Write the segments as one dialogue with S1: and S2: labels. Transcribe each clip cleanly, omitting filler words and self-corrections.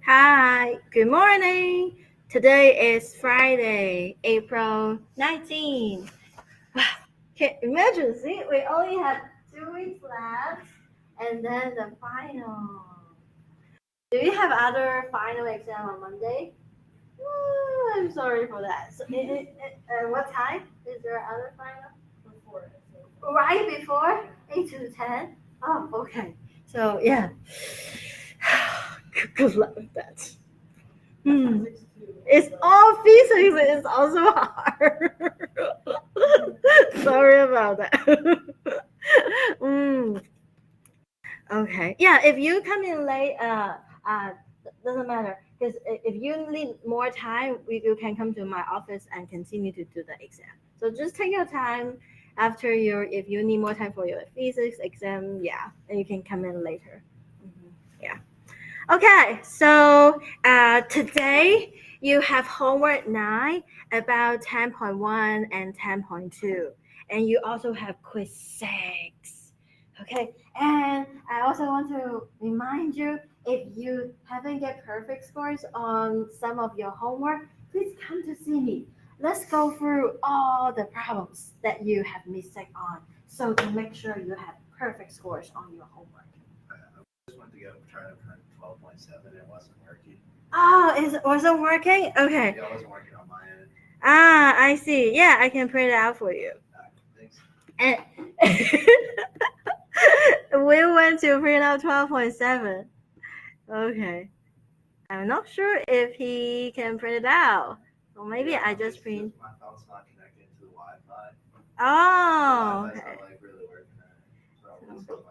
S1: Hi, good morning. Today is Friday, April 19th. Wow, can you imagine, see, we only have 2 weeks left and then the final. Do you have other final exam on Monday? I'm sorry for that. So, what time is there other final? Before. Right before 8 to 10? Oh, okay. So, yeah. Good luck with that. It's all physics. It's also hard. Sorry about that. mm. Okay. Yeah. If you come in late, doesn't matter because if you need more time, you can come to my office and continue to do the exam. So just take your time after your. If you need more time for your physics exam, yeah, and you can come in later. Yeah. Okay, so today you have homework 9 about 10.1 and 10.2, and you also have quiz 6. Okay, and I also want to remind you if you haven't get perfect scores on some of your homework, please come to see me. Let's go through all the problems that you have mistake on, so to make sure you have perfect scores on your homework.
S2: Just went to go try to print 12.7. It wasn't working.
S1: Oh, it wasn't working? Okay.
S2: Yeah, it wasn't working on my end.
S1: Ah, I see. Yeah, I can print it out for you.
S2: Thanks.
S1: And we went to print out 12.7. Okay. I'm not sure if he can print it out. Or maybe
S2: Yeah,
S1: I just print.
S2: My phone's not connected to the Wi-Fi.
S1: Oh,
S2: The Wi-Fi's
S1: okay.
S2: not like really working. So I'll use my phone.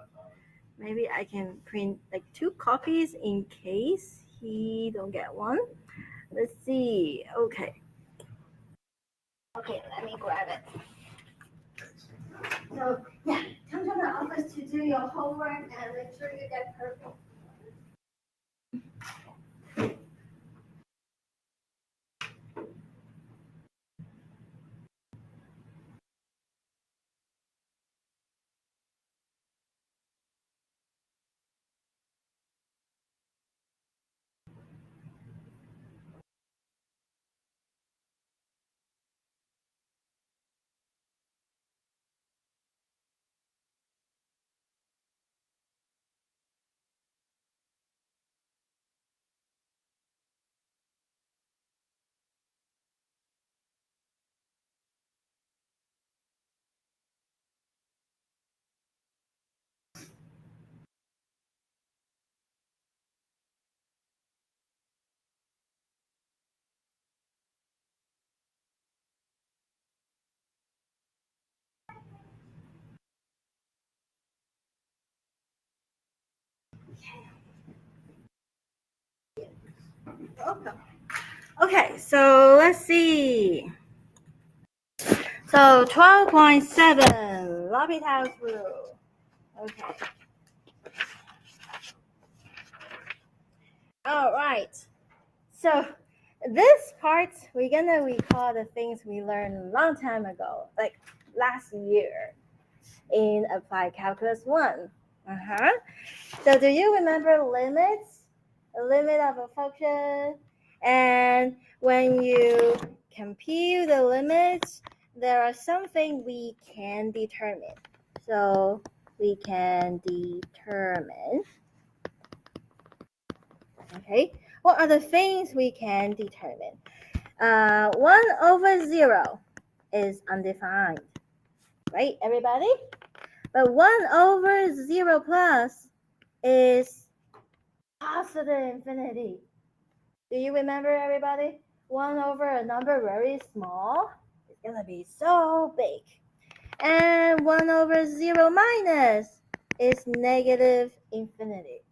S1: Maybe I can print like 2 copies in case he don't get one. Let's see. Okay. Okay, let me grab it. So yeah, come to the office to do your homework and make sure you get perfect. Welcome. Okay, so let's see. So 12.7, L'Hopital's rule. Okay. All right. So this part we're gonna recall the things we learned a long time ago, like last year in Applied Calculus 1. So do you remember limits? A limit of a function. And when you compute the limits, there are something we can determine. So we can determine. Okay, what are the things we can determine? 1 over 0 is undefined, right, everybody? But 1 over 0 plus is positive infinity. Do you remember, everybody? 1 over a number very small is going to be so big. And 1 over 0 minus is negative infinity.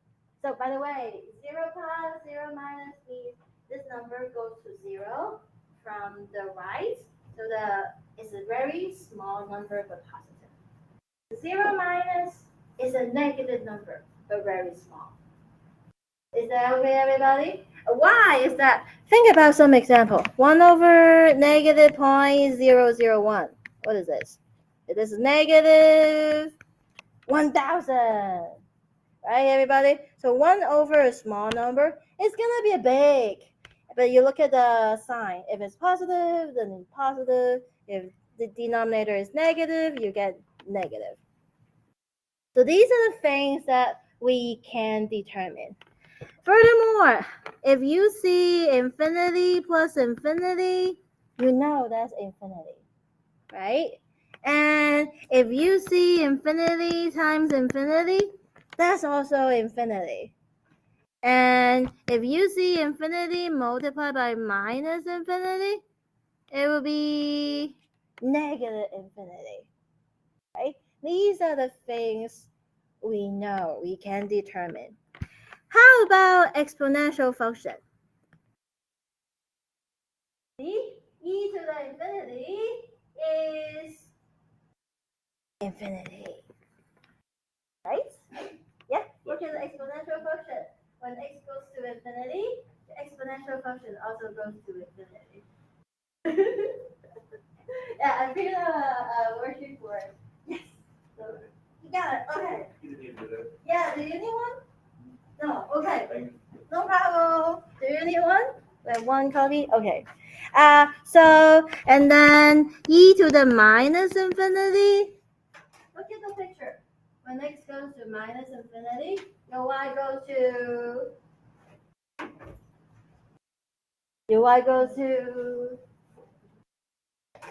S1: So, by the way, 0 plus 0 minus means this number goes to 0 from the right. So, it's a very small number but positive. 0 minus is a negative number but very small. Is that okay, everybody? Why is that? Think about some example. 1 over negative 0.001. What is this? It is negative 1,000. right, everybody? So 1 over a small number is going to be a big. But you look at the sign. If it's positive, then it's positive. If the denominator is negative, you get negative. So these are the things that we can determine. Furthermore, if you see infinity plus infinity, you know that's infinity, right? And if you see infinity times infinity, that's also infinity. And if you see infinity multiplied by minus infinity, it will be negative infinity, right? These are the things we know, we can determine. How about exponential function? See, e to the infinity is infinity, right? Yeah, look at the exponential function. When x goes to infinity, the exponential function also goes to infinity. Yeah, I figured out a worksheet for it. Yes. So, you got it. Okay. Yeah, do you need one? No. Okay. No problem. Do you need one? Like one copy? Okay. So, and then e to the minus infinity. Look at the picture. When x goes to minus infinity, your y goes to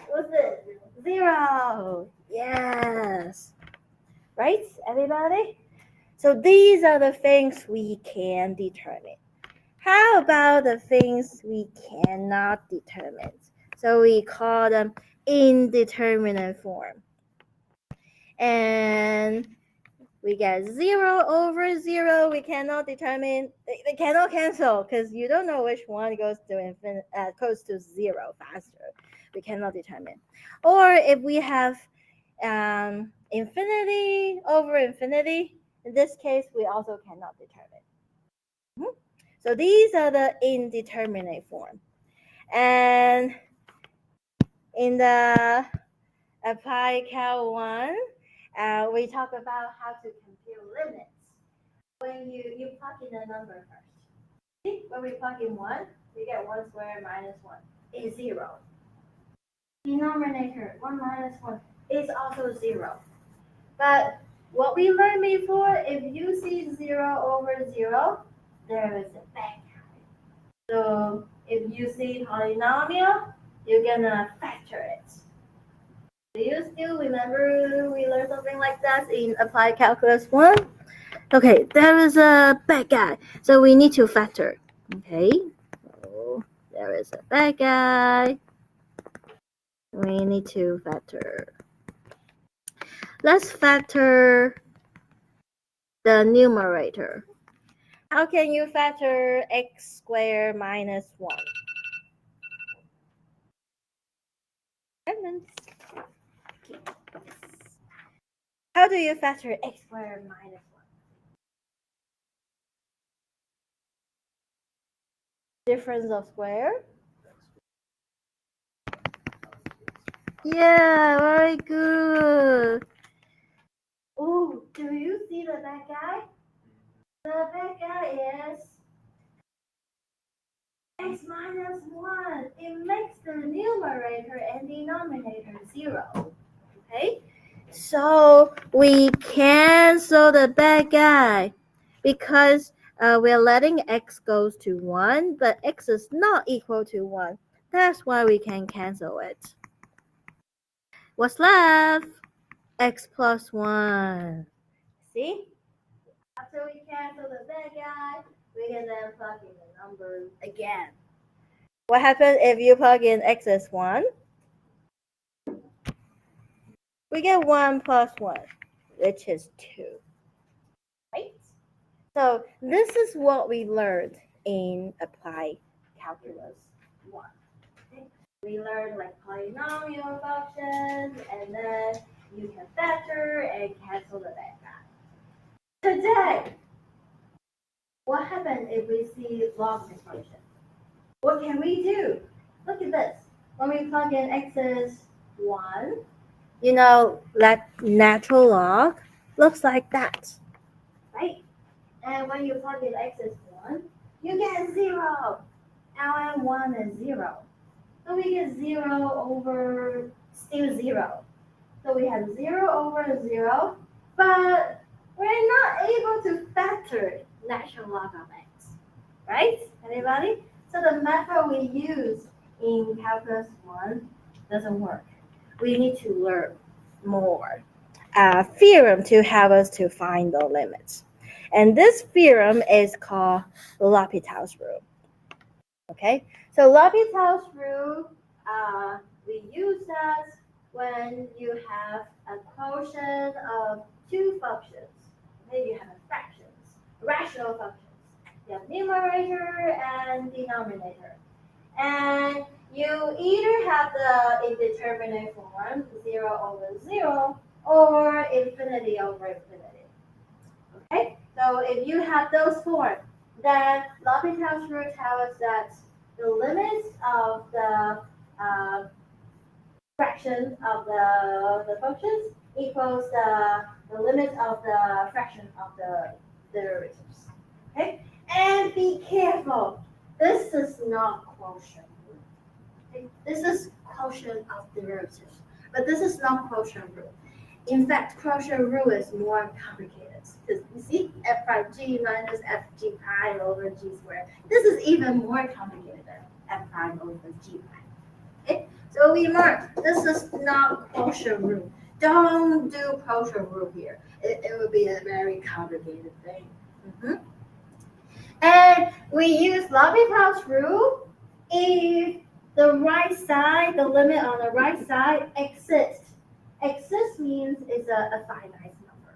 S1: what's this? 0. Yes. Right, everybody? So these are the things we can determine. How about the things we cannot determine? So we call them indeterminate form. And we get 0 over 0. We cannot determine. They cannot cancel because you don't know which one goes to 0 faster. We cannot determine. Or if we have infinity over infinity, in this case, we also cannot determine. So these are the indeterminate form. And in the Applied Cal 1, we talk about how to compute limits. When you plug in a number first. See, when we plug in 1, we get 1 squared minus 1 is 0. Denominator 1 minus 1 is also 0. But what we learned before, if you see 0 over 0, there is a back. So if you see polynomial, you're gonna factor it. Do you still remember we learned something like that in Applied Calculus 1? Okay, there is a bad guy, so we need to factor. Okay, so there is a bad guy. We need to factor. Let's factor the numerator. How can you factor x squared minus 1? How do you factor x squared minus 1? Difference of square? Yeah, very good. Oh, do you see the bad guy? The bad guy is x minus 1. It makes the numerator and denominator 0. Okay? So we cancel the bad guy because we're letting x goes to 1, but x is not equal to 1. That's why we can cancel it. What's left? X plus 1. See? After we cancel the bad guy, we can then plug in the numbers again. What happens if you plug in x as 1? We get 1 plus 1, which is 2. Right? So this is what we learned in Applied Calculus 1. Okay? We learned like polynomial functions, and then you can factor and cancel the bad guy. Today, what happens if we see logarithmic function? What can we do? Look at this. When we plug in x is 1, that natural log looks like that, right? And when you plug in x is 1, you get 0. ln1 is 0. So we get 0 over still 0. So we have 0 over 0, but we're not able to factor natural log of x, right? Anybody? So the method we use in calculus 1 doesn't work. We need to learn more theorem to help us to find the limits. And this theorem is called L'Hopital's rule. Okay, so L'Hopital's rule, we use that when you have a quotient of two functions. Maybe you have fractions, rational functions. You have numerator and denominator. And you either have the indeterminate form, 0 over 0, or infinity over infinity. Okay, so if you have those forms, then L'Hopital's rule tells us that the limits of the fraction of the functions equals the limit of the fraction of the derivatives. Okay, and be careful. This is not quotient rule. Okay? This is quotient of derivatives, but this is not quotient rule. In fact, quotient rule is more complicated because you see f prime g minus f g prime over g squared. This is even more complicated than f prime over g prime. Okay, so we mark this is not quotient rule. Don't do quotient rule here. It would be a very complicated thing. And we use L'Hopital's rule if the right side, the limit on the right side exists. Exists means it's a finite number.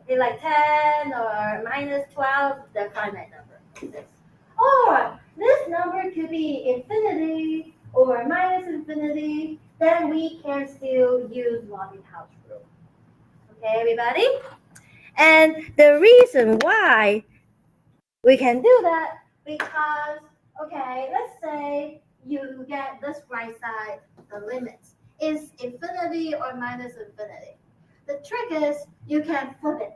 S1: Okay, like 10 or minus 12, the finite number exists. Or this number could be infinity or minus infinity, then we can still use L'Hopital's rule. Okay, everybody? And the reason why we can do that because, okay, let's say you get this right side, the limits is infinity or minus infinity. The trick is you can flip it.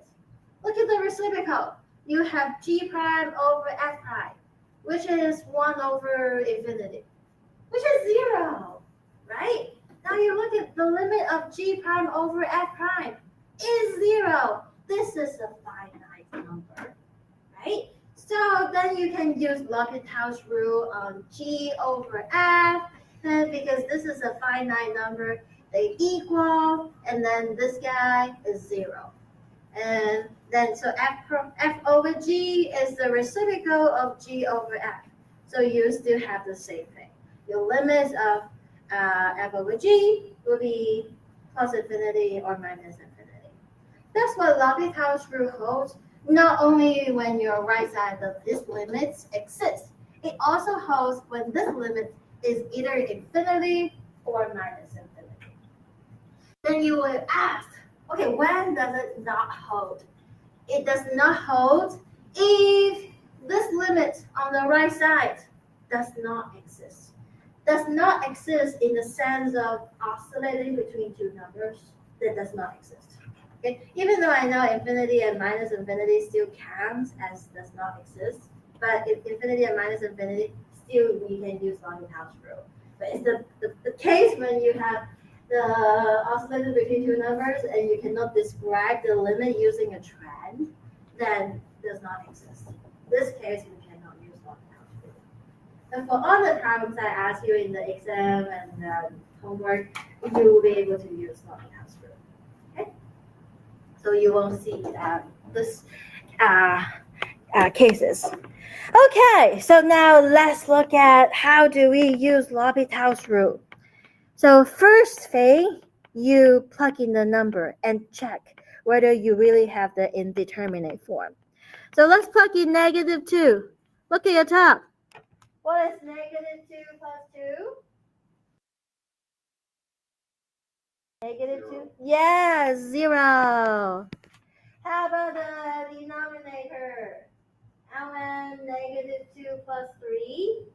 S1: Look at the reciprocal. You have g prime over f prime, which is 1 over infinity, which is 0, right? Now you look at the limit of g prime over f prime is 0. This is a finite number, right? So then you can use L'Hopital's rule on g over f, and because this is a finite number, they equal, and then this guy is 0. And then so f over g is the reciprocal of g over f. So you still have the same thing. Your limits of f over g will be plus infinity or minus infinity. That's what L'Hopital's rule holds. Not only when your right side of this limit exists, it also holds when this limit is either infinity or minus infinity. Then you will ask, okay, when does it not hold? It does not hold if this limit on the right side does not exist. Does not exist in the sense of oscillating between two numbers. That does not exist. Okay? Even though I know infinity and minus infinity still counts as does not exist, but if infinity and minus infinity, still we can use L'Hopital's rule. But it's the case when you have the oscillating between two numbers and you cannot describe the limit using a trend, then does not exist. In this case, you cannot use L'Hopital's rule. And for other problems I ask you in the exam and homework, you will be able to use L'Hopital's rule. Okay? So you won't see this cases. Okay, so now let's look at how do we use L'Hopital's rule. So first thing, you plug in the number and check whether you really have the indeterminate form. So let's plug in -2. Look at your top. What is -2 plus 2? -2? Yeah, 0. How about the denominator? ln -2 plus 3.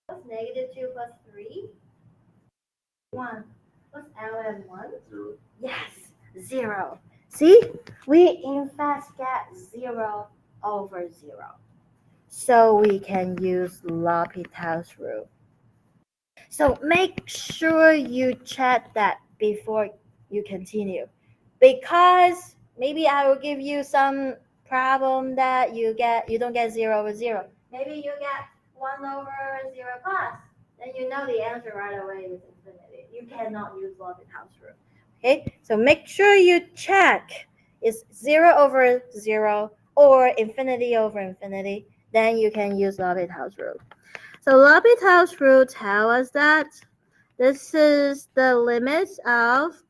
S1: What's -2 plus 3? 1. What's ln 1?
S2: 0.
S1: Yes, 0. See, we in fact get 0 over 0. So we can use L'Hopital's rule. So make sure you check that before you continue. Because maybe I will give you some problem that you don't get 0 over 0. Maybe you get 1 over 0 plus. Then you know the answer right away is infinity. You cannot use L'Hopital's rule. Okay, so make sure you check is 0 over 0 or infinity over infinity. Then you can use L'Hopital's rule. So L'Hopital's rule tells us that this is the limit of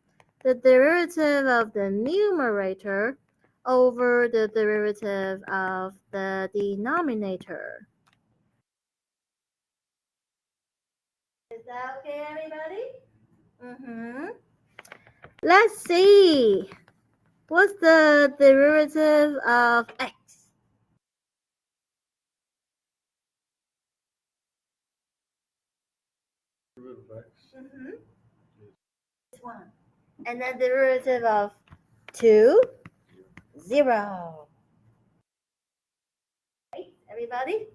S1: the derivative of the numerator over the derivative of the denominator. Is that okay, everybody? Let's see. What's the derivative of x?
S2: Root of x.
S1: This one. And then derivative of 2, 0. Right, everybody?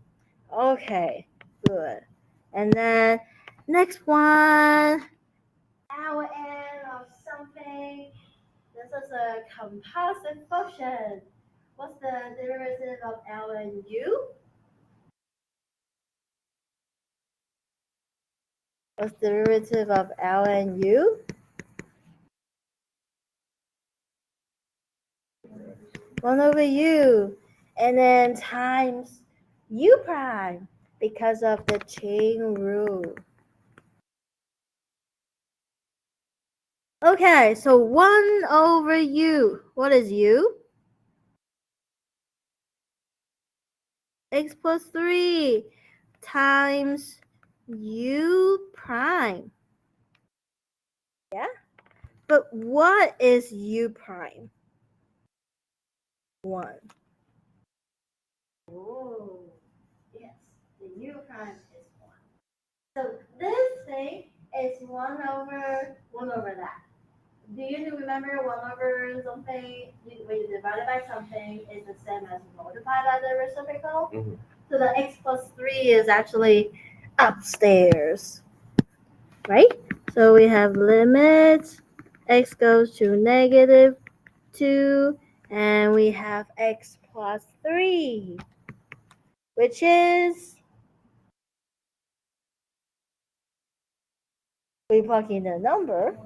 S1: Okay, good. And then next one, ln of something. This is a composite function. What's the derivative of ln u? What's the derivative of ln u? 1 over u. And then times u prime because of the chain rule. Okay, so 1 over u. What is u? X plus 3 times u prime. Yeah? But what is u prime? 1. Oh, yes. The u prime is 1. So this thing is 1 over that. Do you remember 1 over something, when you divide it by something, is the same as multiplied by the reciprocal? Mm-hmm. So the x plus 3 is actually upstairs, right? So we have limit, x goes to negative 2, and we have x plus 3, which is, we plug in the number,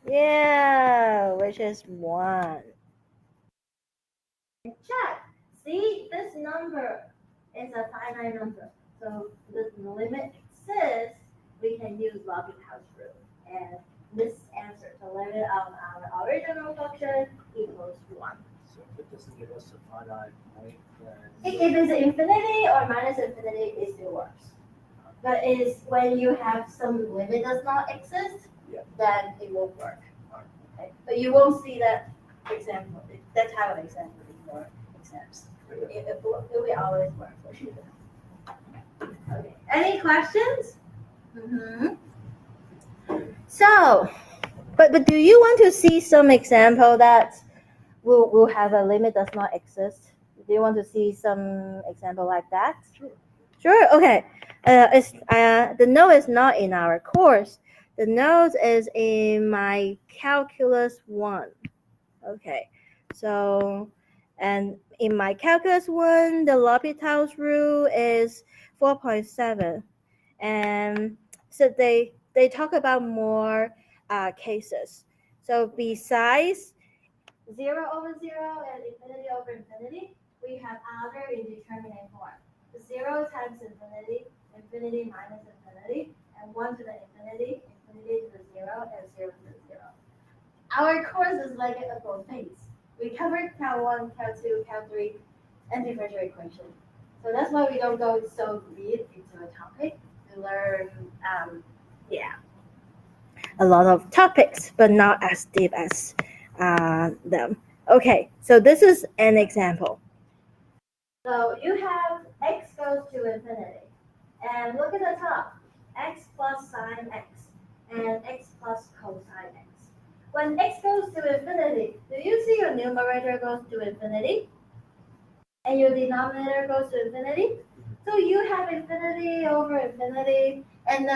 S1: yeah, which is 1. Check. See, this number is a finite number. So the limit exists, we can use L'Hopital's rule. And this answer, the limit of our original function equals 1.
S2: So if it doesn't give us a finite point, then
S1: If it's infinity or minus infinity, it still works. But it's when you have some limit does not exist, then it won't work. Okay? But you won't see that example, that type of example in your exams. It will always work for you. Okay. Any questions? So, but do you want to see some example that will have a limit does not exist? Do you want to see some example like that? Sure. Okay. The note is not in our course. The note is in my calculus 1. Okay. So, and in my calculus 1, the L'Hopital's rule is 4.7, and so they talk about more cases. So besides 0 over 0 and infinity over infinity, we have other indeterminate form. 0 times infinity, infinity minus infinity, and 1 to the infinity, infinity to the 0, and 0 to the 0. Our course is like a buffet. We covered count 1, count 2, count 3, and differential equation. So that's why we don't go so deep into a topic. We learn, a lot of topics, but not as deep as them. Okay, so this is an example. So you have x goes to infinity. And look at the top, x plus sine x and x plus cosine x. When x goes to infinity, do you see your numerator goes to infinity? And your denominator goes to infinity? So you have infinity over infinity. And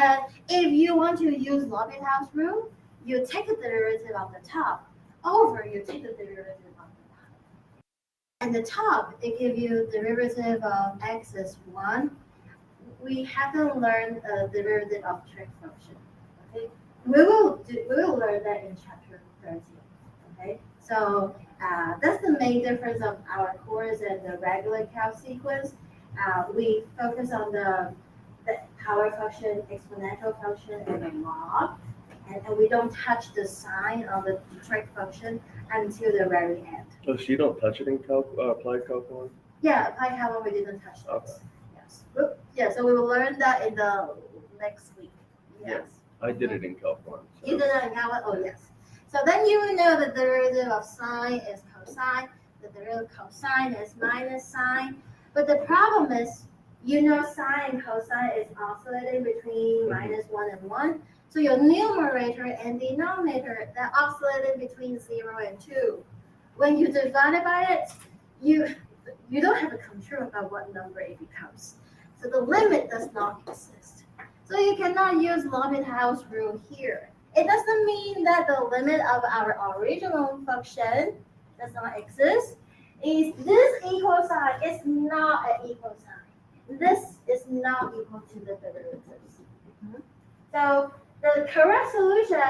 S1: if you want to use L'Hopital's rule, you take the derivative of the top over, you take the derivative of the bottom. And the top, it gives you derivative of x is 1. We haven't learned a derivative of trig function. Okay, we will learn that in chapter 13. Okay, so that's the main difference of our course and the regular calc sequence. We focus on the power function, exponential function, and the log, and we don't touch the sign of the trig function until the very end.
S3: Oh, so you don't touch it in applied calc 1?
S1: Yeah, applied calc 1 we didn't touch that.
S3: Okay.
S1: Yes. Yeah, so we will learn that in the next week. Yes.
S3: I did it in calc 1. So.
S1: You did that in calc 1? Oh, yes. So then you will know the derivative of sine is cosine, the derivative of cosine is minus sine. But the problem is, you know sine and cosine is oscillating between minus 1 and 1. So your numerator and denominator, they're oscillating between 0 and 2. When you divide it by it, you don't have a control about what number it becomes. So the limit does not exist. So you cannot use L'Hopital's rule here. It doesn't mean that the limit of our original function does not exist. Is this equal sign is not an equal sign. This is not equal to the derivatives. So the correct solution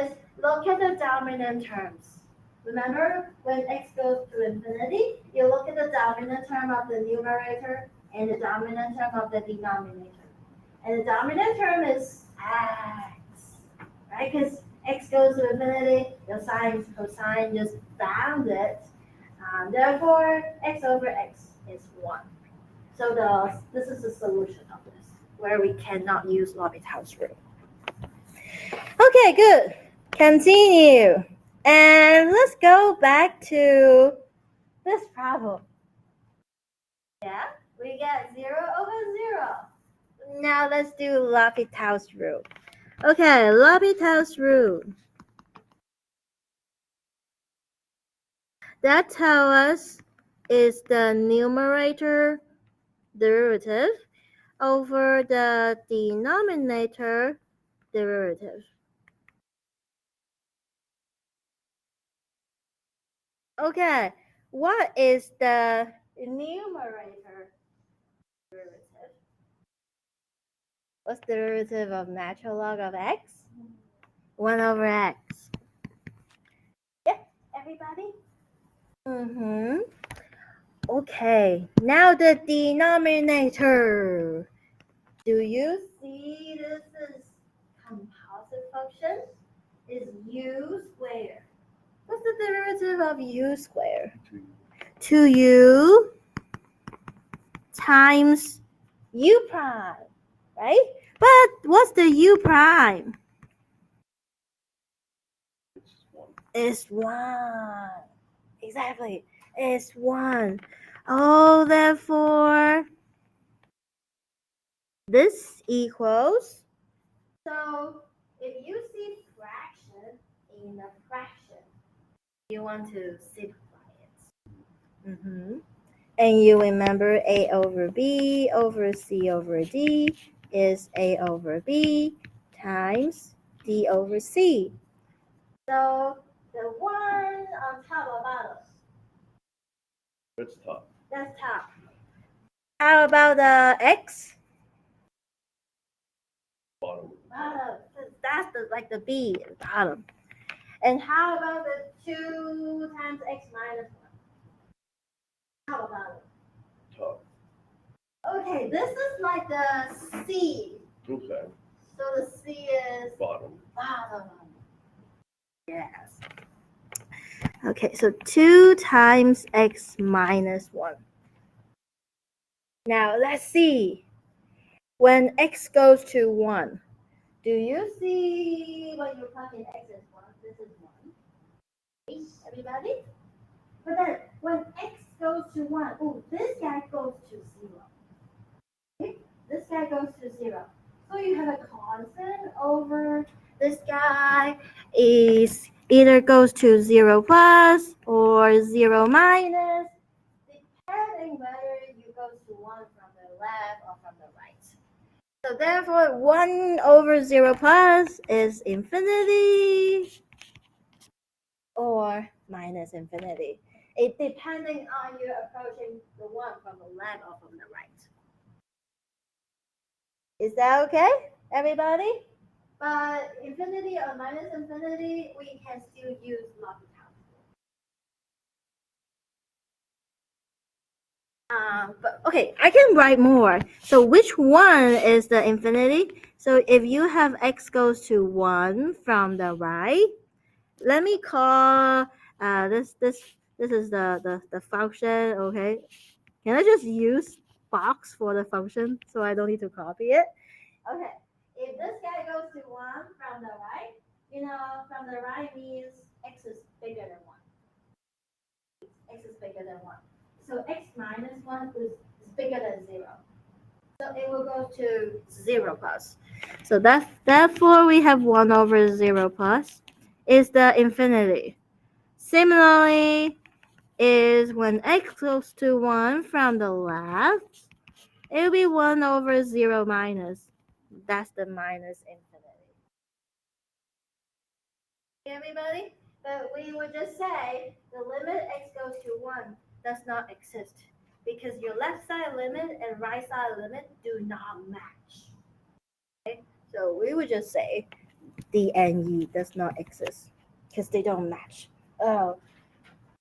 S1: is look at the dominant terms. Remember, when x goes to infinity, you look at the dominant term of the numerator and the dominant term of the denominator. And the dominant term is x, right? Because x goes to infinity, your sine, cosine just bound it. Therefore, x over x is 1. So this is the solution of this, where we cannot use L'Hopital's rule. Okay, good. Continue. And let's go back to this problem. Yeah, we get 0 over 0. Now let's do L'Hopital's rule. Okay, L'Hopital's rule. That tells us is the numerator derivative over the denominator derivative. Okay, what is the numerator derivative? What's the derivative of natural log of x? 1 over x. Yeah, everybody? Okay, now the denominator. Do you see this is composite function? Is u squared. What's the derivative of u squared? 2u times u prime, right? But what's the u prime? It's 1. Exactly. It's 1. Oh, therefore, this equals. So, if you see fraction in a fraction, you want to simplify it. And you remember a over b over c over d is a over b times d over c. So the one on top or bottom?
S3: That's top.
S1: That's top. How about the x?
S3: Bottom.
S1: Bottom. That's like the b at the bottom. And how about the 2 times x minus 1? How about it?
S3: Top.
S1: Okay, this is like the c.
S3: Okay.
S1: So the c is
S3: Bottom.
S1: bottom. Yes. Okay, so 2 times x minus 1. Now let's see. When x goes to 1, do you see when you plug in x is 1? This is 1. Everybody? But then when x goes to 1, oh, this guy goes to 0. Okay? This guy goes to 0. So you have a constant over this guy is either goes to 0 plus or 0 minus, depending whether you go to 1 from the left or from the right. So therefore, 1 over 0 plus is infinity or minus infinity. It depending on you approaching the 1 from the left or from the right. Is that okay, everybody? But infinity or minus infinity, we can still use L'Hopital. But okay, I can write more. So which one is the infinity? So if you have x goes to 1 from the right, let me call this is the function, okay? Can I just use box for the function so I don't need to copy it? Okay, if this guy goes to 1 from the right, from the right means x is bigger than 1. X is bigger than 1. So x minus 1 is bigger than 0. So it will go to 0 plus. So therefore we have 1 over 0 plus is the infinity. Similarly, is when x goes to 1 from the left, it will be 1 over 0 minus. That's the minus infinity. Everybody? But we would just say the limit x goes to 1 does not exist because your left side limit and right side limit do not match. Okay? So we would just say D and E does not exist because they don't match. Oh,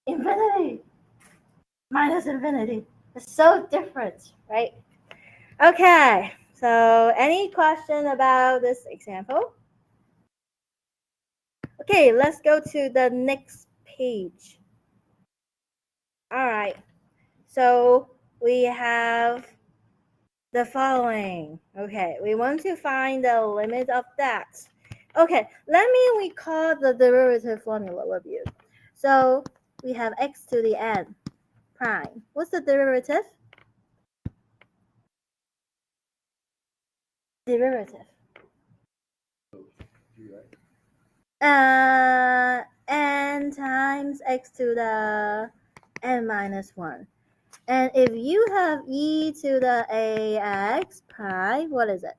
S1: infinity minus infinity. It's so different, right? Okay, so any question about this example? Okay, let's go to the next page. All right, so we have the following. Okay, we want to find the limit of that. Okay, let me recall the derivative formula with you. So we have x to the n prime. What's the derivative? Derivative. N times x to the n minus 1. And if you have e to the ax prime, what is it?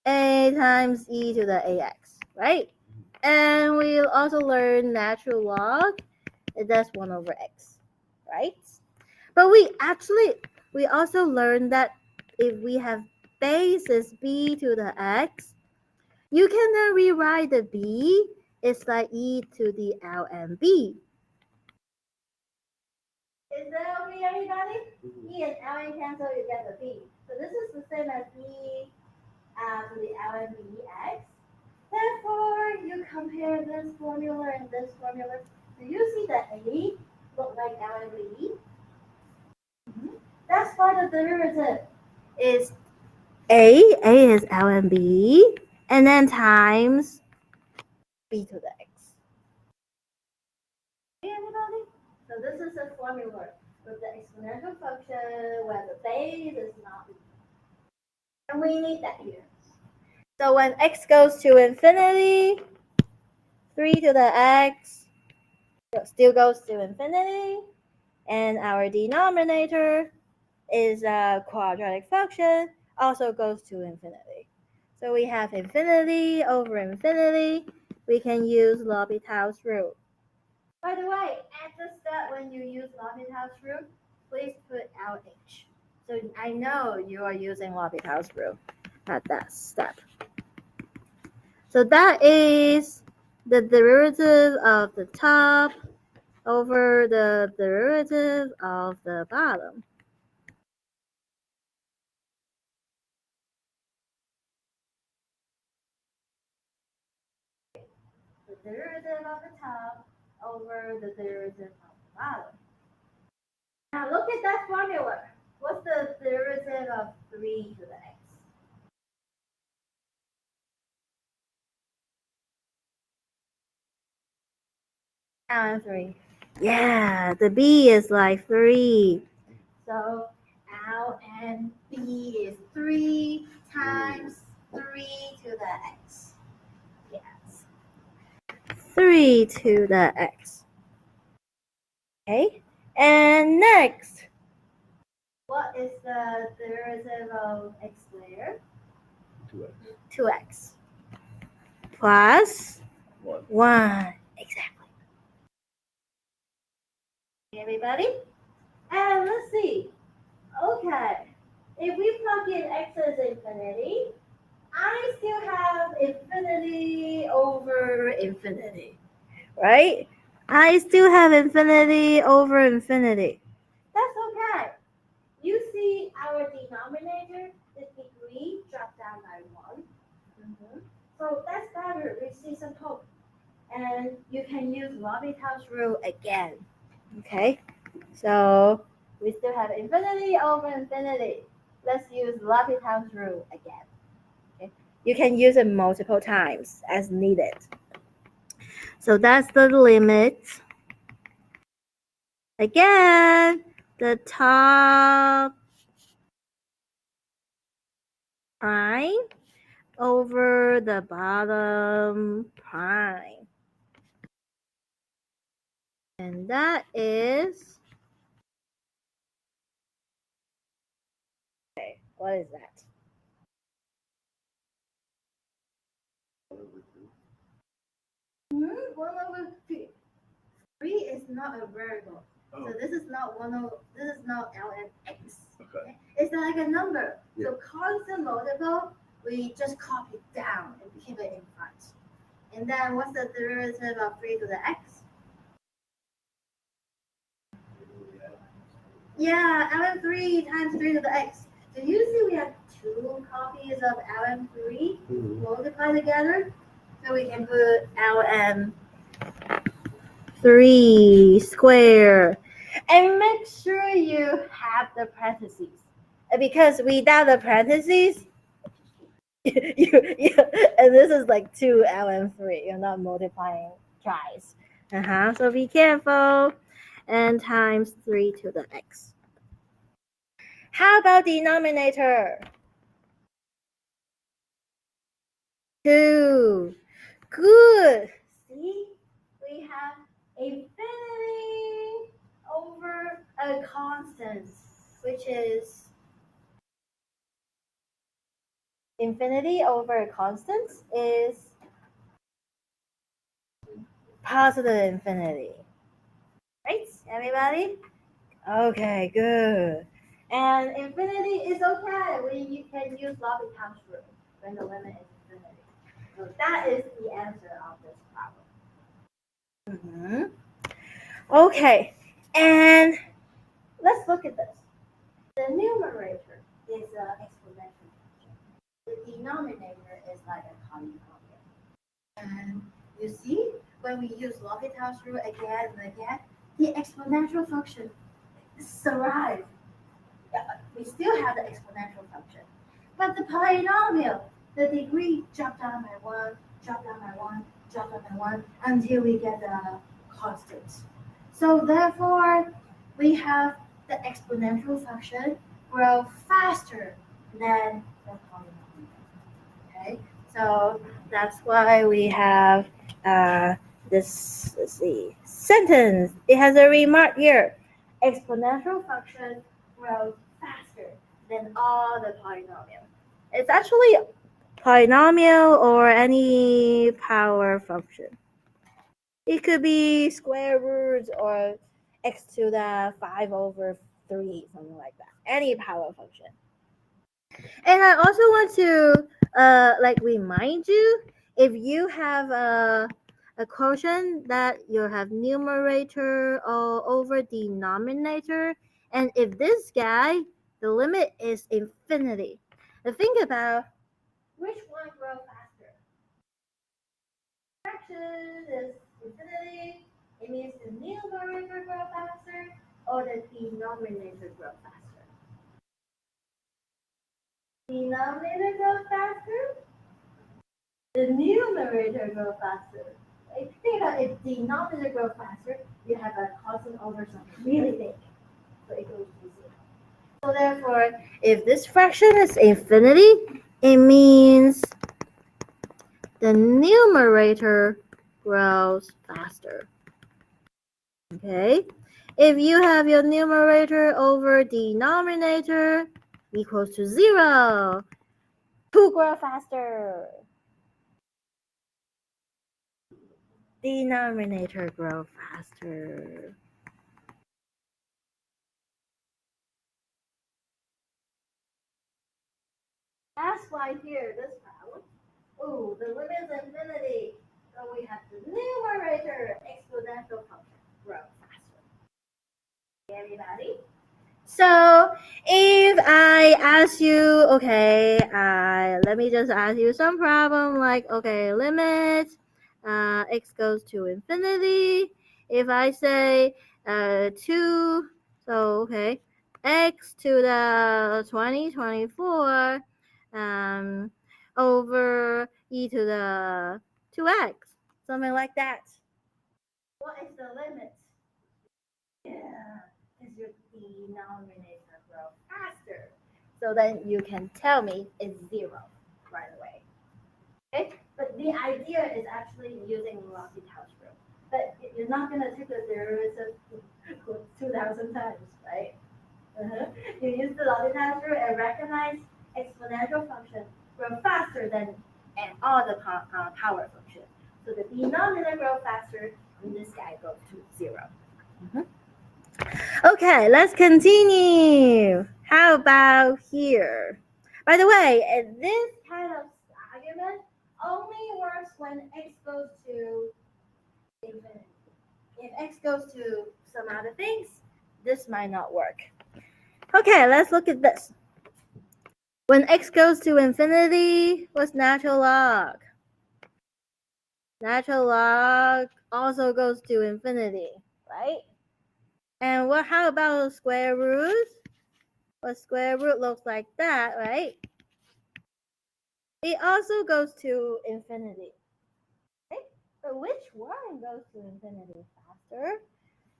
S1: A times e to the ax, right? And we'll also learn natural log. That's 1 over x, right? But we also learned that if we have basis b to the x, you can then rewrite the b is like e to the ln(b). Is that okay, everybody? E and ln cancel, you get the b. So this is the same as e to the ln(bx). Therefore, you compare this formula and this formula. Do you see the a look like ln(b)? That's why the derivative is a is ln(b), and then times b to the x. Okay, everybody? So this is a formula with the exponential function where the base is not equal. And we need that here. So when x goes to infinity, 3 to the x still goes to infinity, and our denominator is a quadratic function, also goes to infinity. So we have infinity over infinity. We can use L'Hopital's rule. By the way, at the step when you use L'Hopital's rule, please put LH. So I know you are using L'Hopital's rule at that step. So that is the derivative of the top over the derivative of the bottom. The derivative of the top over the derivative of the bottom. Now look at that formula. What's the derivative of 3 to the x? ln 3. Yeah, the b is like 3. So ln b is 3 times 3 to the x. Yes. 3 to the x. Okay, and next, what is the derivative of x squared?
S3: 2x.
S1: 2x plus
S3: 1.
S1: 1. Exactly. Everybody? And let's see. Okay, if we plug in x as infinity, I still have infinity over infinity, right? I still have infinity over infinity. That's okay. You see our denominator, the degree dropped down by 1. So that's better. We see some hope. And you can use L'Hopital's rule again. Okay? So we still have infinity over infinity. Let's use L'Hopital's rule again. Okay? You can use it multiple times as needed. So that's the limit. Again, the top prime over the bottom prime. And that is, okay, what is that? 1 over 3. 3 is not a variable.
S3: Oh.
S1: So this is not this is not ln(x).
S3: Okay.
S1: It's like a number.
S3: Yeah.
S1: So constant multiple, we just copy it down and keep it in front. And then what's the derivative of 3 to the x? Yeah, ln3 times 3 to the x. So you see we have 2 copies of ln3
S3: Mhm.
S1: multiplied together. So we can put ln3 squared. And make sure you have the parentheses. Because without the parentheses, and this is like 2 ln3. You're not multiplying twice. So be careful. And times 3 to the x. How about denominator? 2. Good. See, we have infinity over a constant, which is infinity over a constant is positive infinity. Right, everybody? Okay, good. And infinity is okay when you can use L'Hopital's rule when the limit is infinity. So that is the answer of this problem. Okay, and let's look at this. The numerator is an exponential function. The denominator is like a polynomial. And you see, when we use L'Hopital's rule again and again, the exponential function survives. We still have the exponential function. But the polynomial, the degree dropped down by 1, dropped down by 1, dropped down by 1, until we get the constant. So therefore, we have the exponential function grow faster than the polynomial. Okay, so that's why we have this, let's see, sentence. It has a remark here. Exponential function grows faster than all the polynomial. It's actually polynomial or any power function. It could be square roots or x to the 5 over 3, something like that. Any power function. And I also want to remind you, if you have a quotient that you have numerator or over denominator, and if this guy, the limit is infinity. Now think about which one grows faster. Fraction is infinity. It means the numerator grows faster or the denominator grows faster. Denominator grows faster. The numerator grows faster. If you think about if denominator grows faster, you have a constant over something really big. So it goes to 0. So therefore, if this fraction is infinity, it means the numerator grows faster. Okay? If you have your numerator over denominator equals to 0, who grows faster? Denominator grows faster. That's why here, this problem, the limit is infinity. So we have the numerator exponential function grow faster. Everybody? So if I ask you, okay, let me just ask you some problem like, okay, limit x goes to infinity. If I say 2, so okay, x to the 2024 over e to the 2x, something like that. What is the limit? Yeah, is your denominator grow faster? So then you can tell me it's 0 right away. Okay, but the idea is actually using L'Hopital's rule. But you're not going to take the derivative 2,000 times, right? You use the L'Hopital's rule and recognize exponential function grow faster than all the power functions. So the denominator grows faster, and this guy goes to 0. Okay, let's continue. How about here? By the way, this kind of argument only works when x goes to infinity. If x goes to some other things, this might not work. Okay, let's look at this. When x goes to infinity, what's natural log? Natural log also goes to infinity, right? And how about square root? Well, square root looks like that, right? It also goes to infinity. Okay? But which one goes to infinity faster?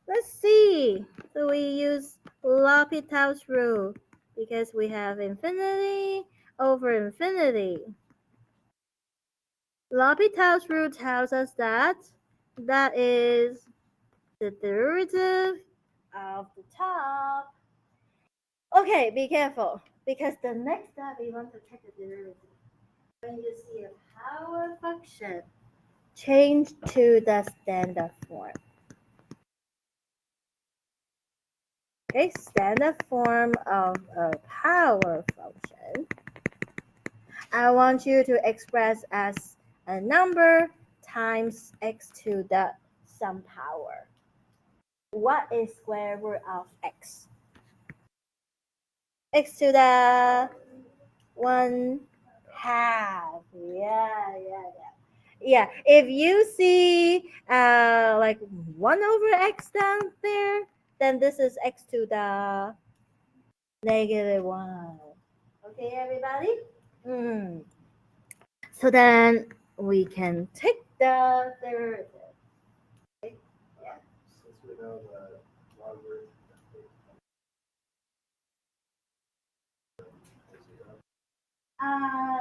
S1: Let's see. So we use L'Hopital's rule because we have infinity over infinity. L'Hopital's rule tells us that is the derivative of the top. Okay, be careful because the next step we want to check the derivative. When you see a power function, change to the standard form. Okay, standard form of a power function. I want you to express as a number times x to the some power. What is square root of x? X to the 1/2. Yeah, if you see like 1 over x down there, then this is x to the -1. Okay, everybody? So then we can take the derivative. Okay? Yeah.
S2: Since we know the logarithm is 0.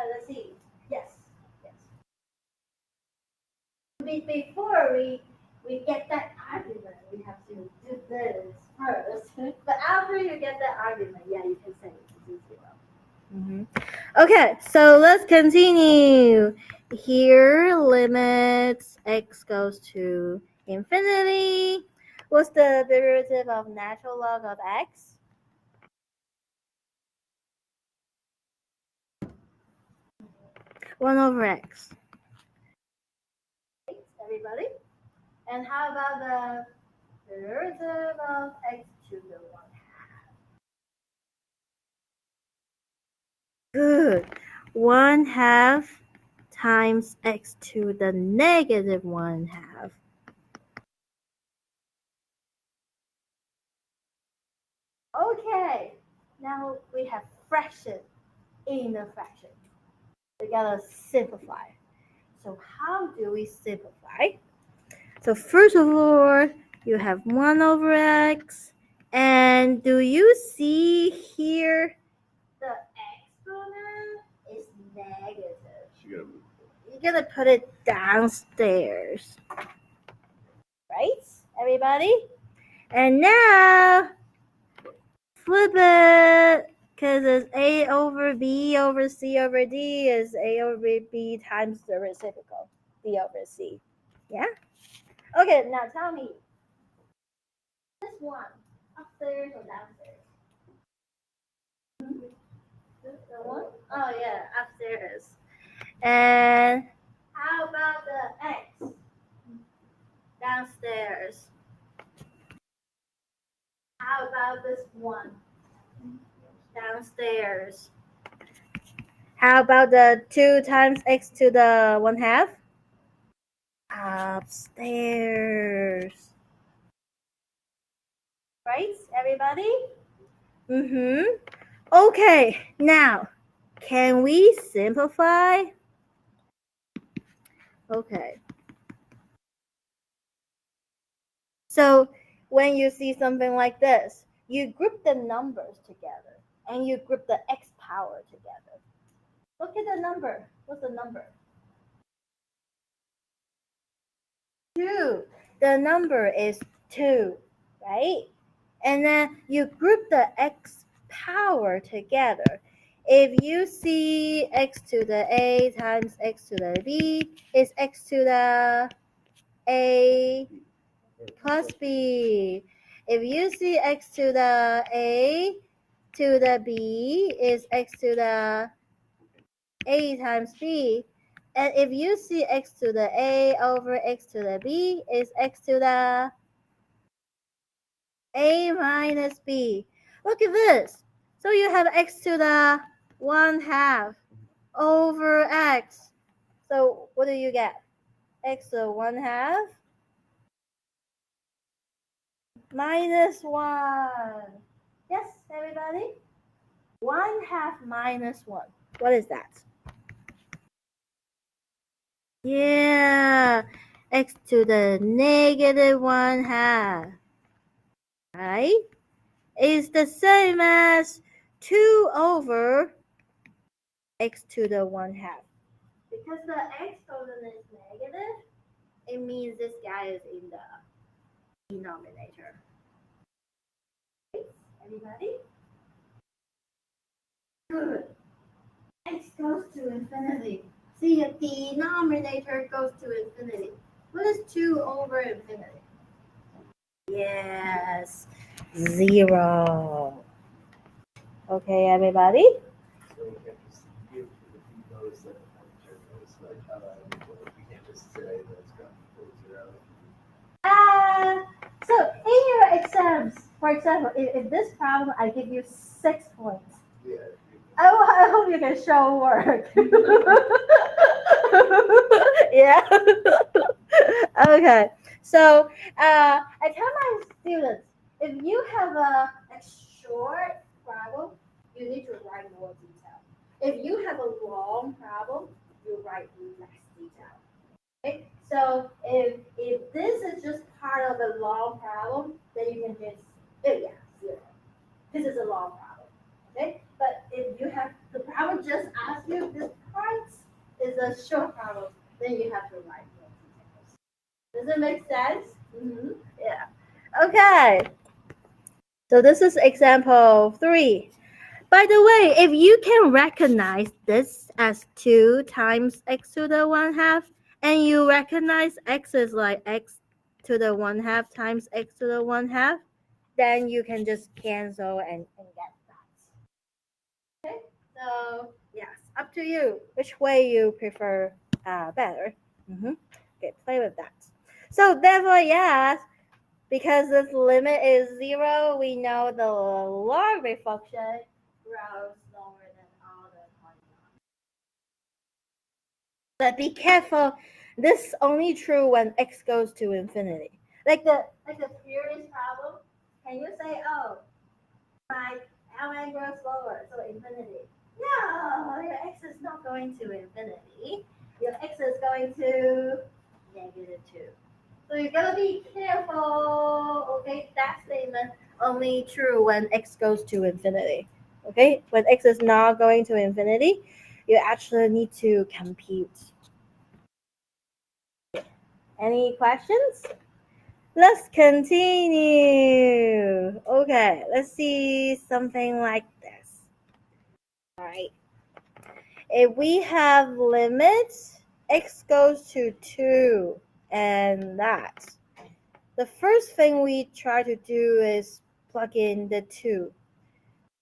S1: Let's see. Yes. Before we get that argument, we have to do this first. But after you get that argument, yeah, you can say this is 0. Okay, so let's continue. Here, limits x goes to infinity. What's the derivative of natural log of x? One over x. Everybody? And how about the derivative of x to the 1/2? Good. 1/2 times x to the -1/2. Okay, now we have fraction in a fraction. We gotta simplify. So how do we simplify? So first of all, you have 1 over x. And do you see here the exponent is negative?
S3: So you gotta move.
S1: you're gonna put it downstairs. Right, everybody? And now flip it, because it's A over B over C over D is A over B times the reciprocal, B over C. Yeah? Okay, now tell me. This one, upstairs or downstairs? The one? Oh yeah, upstairs. And how about the X? Downstairs. How about this one? Downstairs. How about the 2 times X to the 1/2? Upstairs. Right, everybody? Okay, now, can we simplify? Okay. So, when you see something like this, you group the numbers together and you group the X power together. Look at the number. What's the number? 2. The number is 2, right? And then you group the X power together. If you see X to the A times X to the B is X to the A plus B. If you see X to the A to the B is X to the A times B. And if you see X to the A over X to the B is X to the A minus B. Look at this. So you have X to the 1/2 over X. So what do you get? X to the 1/2 minus 1. Yes, everybody? 1/2 minus 1. What is that? Yeah, X to the negative 1/2. Right? Is the same as 2 over X to the 1/2. Because the exponent is negative, it means this guy is in the denominator. Everybody? Good. X goes to infinity. See, the denominator goes to infinity. What is 2 over infinity? Yes, 0. Okay, everybody?
S2: So we can't just give those that those like how that we can't just say that it's got equal to 0.
S1: So in your exams, for example, if this problem I give you 6 points,
S2: Yeah.
S1: I hope you can show work. Yeah. Okay. So I tell my students, if you have a short problem, you need to write more detail. If you have a long problem, you write less detail. Okay? So if this is just part of a long problem, then you can just 0. This is a long problem. Okay? But if you have the problem just asks you this part is a short problem, then you have to write more details. Does it make sense? Yeah. Okay. So this is example 3. By the way, if you can recognize this as 2 times X to the 1/2, and you recognize X is like X to the 1/2 times X to the 1/2, then you can just cancel and get that. Okay, so yes, up to you which way you prefer better. Okay, play with that. So therefore, yes, because this limit is 0, we know the logarithm function grows lower than all the polynomials. But be careful, this is only true when X goes to infinity. Like the previous problem, can you say, oh, my ln grows lower, so infinity? No, your X is not going to infinity. Your X is going to -2. So you gotta be careful. Okay, that statement only true when X goes to infinity. Okay, when X is not going to infinity, you actually need to compute Any questions? Let's continue. Okay, let's see something like this. All right. If we have limits, x goes to 2 and that. The first thing we try to do is plug in the 2.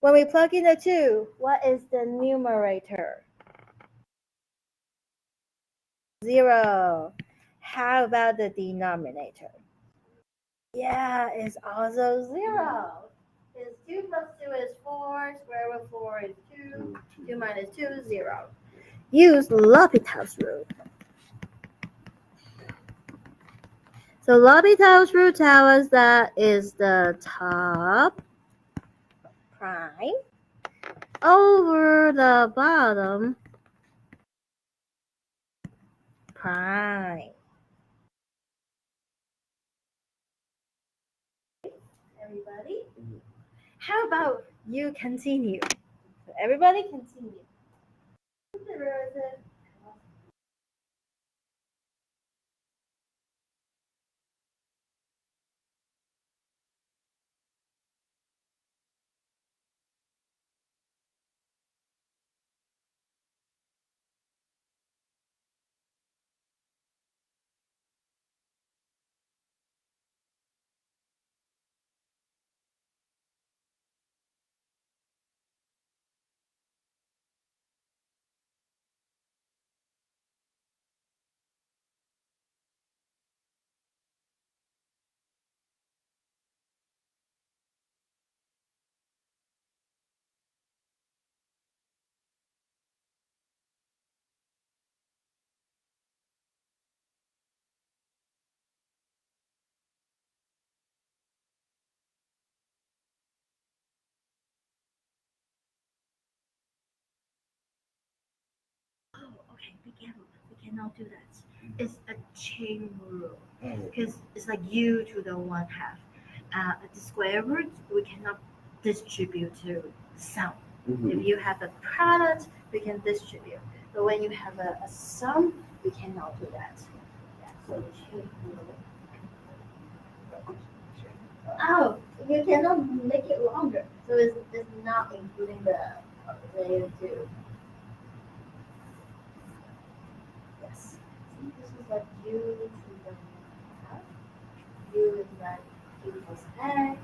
S1: When we plug in the 2, what is the numerator? 0. How about the denominator? Yeah, it's also 0. It's 2 plus 2 is 4, square root of 4 is 2, 2 minus 2 is 0. Use L'Hopital's rule. So L'Hopital's rule tells us that is the top prime over the bottom prime. Everybody? How about you continue? So everybody continue. Okay, be careful. We cannot do that. It's a chain rule because it's like u to the 1/2. The square root we cannot distribute to sum. If you have a product, we can distribute. But when you have a sum, we cannot do that. Yeah, so chain rule. Oh, you cannot make it longer. So it's not including the two. Yes. See, this is like u to the half. U is like u plus x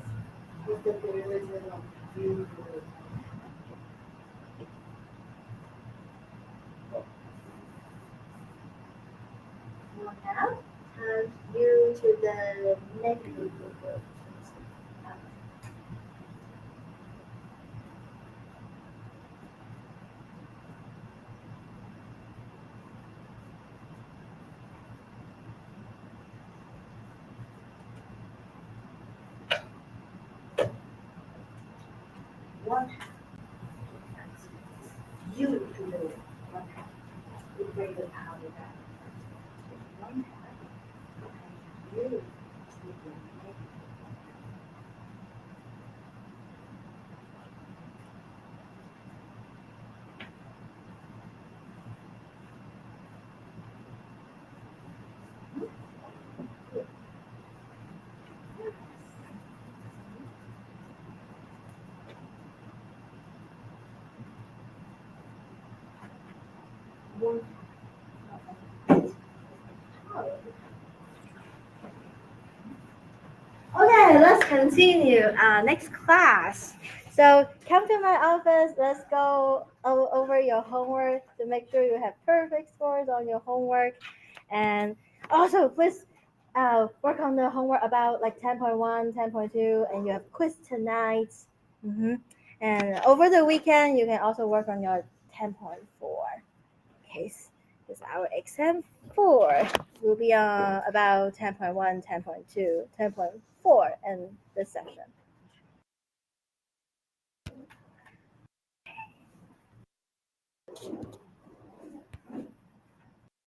S1: with the derivative of u to the 1/2 times u to the negative root of 1/2 times u to the 1/2. We break the power down. 1/2 times u to the negative. One. Okay, let's continue. Next class. So come to my office. Let's go over your homework to make sure you have perfect scores on your homework. And also, please work on the homework about like 10.1, 10.2, and you have quiz tonight. And over the weekend, you can also work on your 10.4 case. Because our exam 4 will be about 10.1, 10.2, 10.4 in this session.